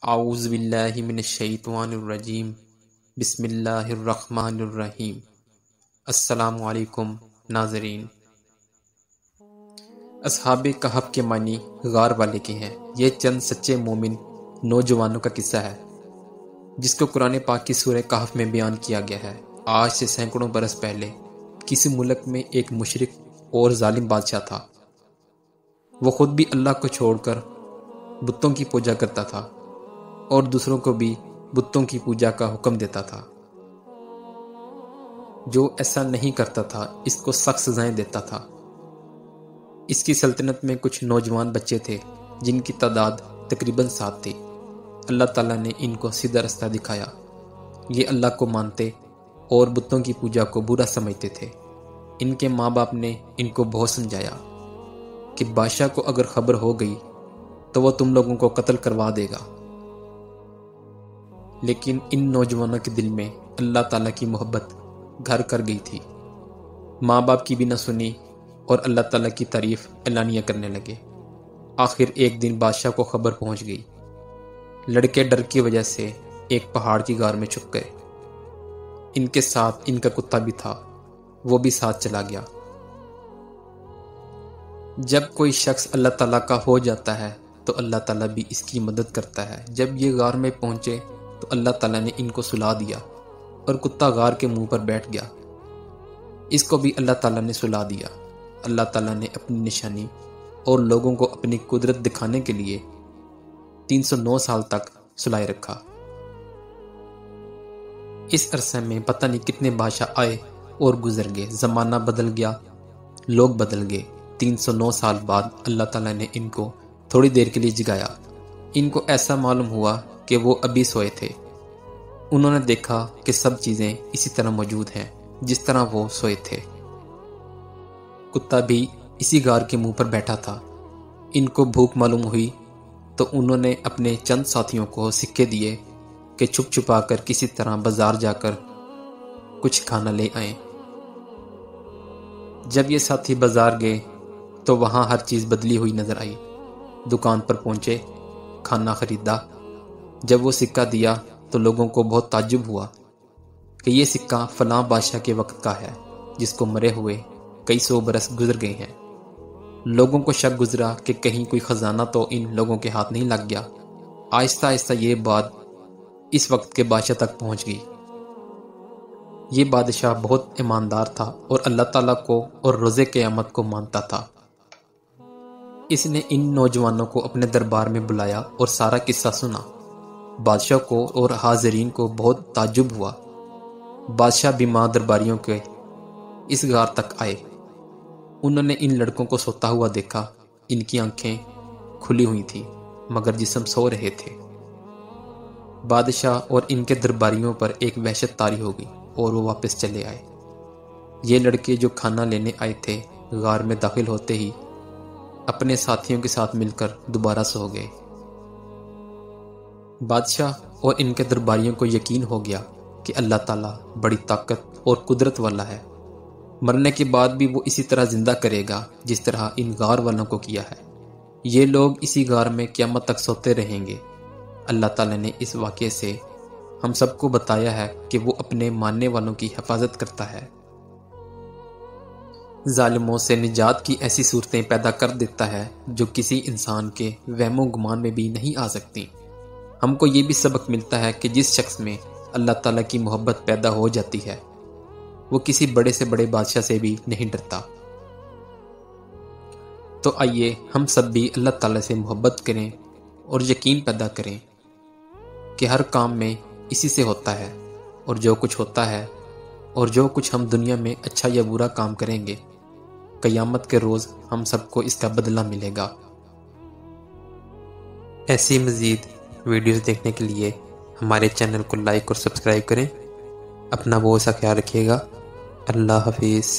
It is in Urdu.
اعوذ باللہ من الشیطان الرجیم بسم اللہ الرحمن الرحیم۔ السلام علیکم ناظرین۔ اصحاب کہف کے معنی غار والے کے ہیں۔ یہ چند سچے مومن نوجوانوں کا قصہ ہے جس کو قرآن پاک کی سورہ کہف میں بیان کیا گیا ہے۔ آج سے سینکڑوں برس پہلے کسی ملک میں ایک مشرک اور ظالم بادشاہ تھا۔ وہ خود بھی اللہ کو چھوڑ کر بتوں کی پوجا کرتا تھا اور دوسروں کو بھی بتوں کی پوجا کا حکم دیتا تھا۔ جو ایسا نہیں کرتا تھا اس کو سخت سزائیں دیتا تھا۔ اس کی سلطنت میں کچھ نوجوان بچے تھے جن کی تعداد تقریباً 7 تھی۔ اللہ تعالیٰ نے ان کو سیدھا رستہ دکھایا۔ یہ اللہ کو مانتے اور بتوں کی پوجا کو برا سمجھتے تھے۔ ان کے ماں باپ نے ان کو بہت سمجھایا کہ بادشاہ کو اگر خبر ہو گئی تو وہ تم لوگوں کو قتل کروا دے گا۔ لیکن ان نوجوانوں کے دل میں اللہ تعالیٰ کی محبت گھر کر گئی تھی۔ ماں باپ کی بھی نہ سنی اور اللہ تعالیٰ کی تعریف اعلانیہ کرنے لگے۔ آخر ایک دن بادشاہ کو خبر پہنچ گئی۔ لڑکے ڈر کی وجہ سے ایک پہاڑ کی غار میں چھپ گئے۔ ان کے ساتھ ان کا کتا بھی تھا، وہ بھی ساتھ چلا گیا۔ جب کوئی شخص اللہ تعالیٰ کا ہو جاتا ہے تو اللہ تعالیٰ بھی اس کی مدد کرتا ہے۔ جب یہ غار میں پہنچے تو اللہ تعالیٰ نے ان کو سلا دیا اور کتا غار کے منہ پر بیٹھ گیا۔ اس کو بھی اللہ تعالیٰ نے سلا دیا۔ اللہ تعالیٰ نے اپنی نشانی اور لوگوں کو اپنی قدرت دکھانے کے لیے 309 سال تک سلائے رکھا۔ اس عرصے میں پتہ نہیں کتنے بادشاہ آئے اور گزر گئے، زمانہ بدل گیا، لوگ بدل گئے۔ 309 سال بعد اللہ تعالیٰ نے ان کو تھوڑی دیر کے لیے جگایا۔ ان کو ایسا معلوم ہوا کہ وہ ابھی سوئے تھے۔ انہوں نے دیکھا کہ سب چیزیں اسی طرح موجود ہیں جس طرح وہ سوئے تھے۔ کتا بھی اسی غار کے منہ پر بیٹھا تھا۔ ان کو بھوک معلوم ہوئی تو انہوں نے اپنے چند ساتھیوں کو سکے دیے کہ چھپ چھپا کر کسی طرح بازار جا کر کچھ کھانا لے آئیں۔ جب یہ ساتھی بازار گئے تو وہاں ہر چیز بدلی ہوئی نظر آئی۔ دکان پر پہنچے، کھانا خریدا۔ جب وہ سکہ دیا تو لوگوں کو بہت تعجب ہوا کہ یہ سکہ فلاں بادشاہ کے وقت کا ہے جس کو مرے ہوئے کئی 100 برس گزر گئے ہیں۔ لوگوں کو شک گزرا کہ کہیں کوئی خزانہ تو ان لوگوں کے ہاتھ نہیں لگ گیا۔ آہستہ آہستہ یہ بات اس وقت کے بادشاہ تک پہنچ گئی۔ یہ بادشاہ بہت ایماندار تھا اور اللہ تعالیٰ کو اور روز قیامت کو مانتا تھا۔ اس نے ان نوجوانوں کو اپنے دربار میں بلایا اور سارا قصہ سنا۔ بادشاہ کو اور حاضرین کو بہت تعجب ہوا۔ بادشاہ بھی ماں درباریوں کے اس غار تک آئے۔ انہوں نے ان لڑکوں کو سوتا ہوا دیکھا۔ ان کی آنکھیں کھلی ہوئی تھیں مگر جسم سو رہے تھے۔ بادشاہ اور ان کے درباریوں پر ایک وحشت طاری ہو گئی اور وہ واپس چلے آئے۔ یہ لڑکے جو کھانا لینے آئے تھے غار میں داخل ہوتے ہی اپنے ساتھیوں کے ساتھ مل کر دوبارہ سو گئے۔ بادشاہ اور ان کے درباریوں کو یقین ہو گیا کہ اللہ تعالیٰ بڑی طاقت اور قدرت والا ہے۔ مرنے کے بعد بھی وہ اسی طرح زندہ کرے گا جس طرح ان غار والوں کو کیا ہے۔ یہ لوگ اسی غار میں قیامت تک سوتے رہیں گے۔ اللہ تعالیٰ نے اس واقعے سے ہم سب کو بتایا ہے کہ وہ اپنے ماننے والوں کی حفاظت کرتا ہے، ظالموں سے نجات کی ایسی صورتیں پیدا کر دیتا ہے جو کسی انسان کے وہم و گمان میں بھی نہیں آ سکتی۔ ہم کو یہ بھی سبق ملتا ہے کہ جس شخص میں اللہ تعالیٰ کی محبت پیدا ہو جاتی ہے وہ کسی بڑے سے بڑے بادشاہ سے بھی نہیں ڈرتا۔ تو آئیے ہم سب بھی اللہ تعالیٰ سے محبت کریں اور یقین پیدا کریں کہ ہر کام میں اسی سے ہوتا ہے، اور جو کچھ ہوتا ہے اور جو کچھ ہم دنیا میں اچھا یا برا کام کریں گے قیامت کے روز ہم سب کو اس کا بدلہ ملے گا۔ ایسی مزید ویڈیوز دیکھنے کے لیے ہمارے چینل کو لائک اور سبسکرائب کریں۔ اپنا بہت سا خیال رکھیے گا۔ اللہ حافظ۔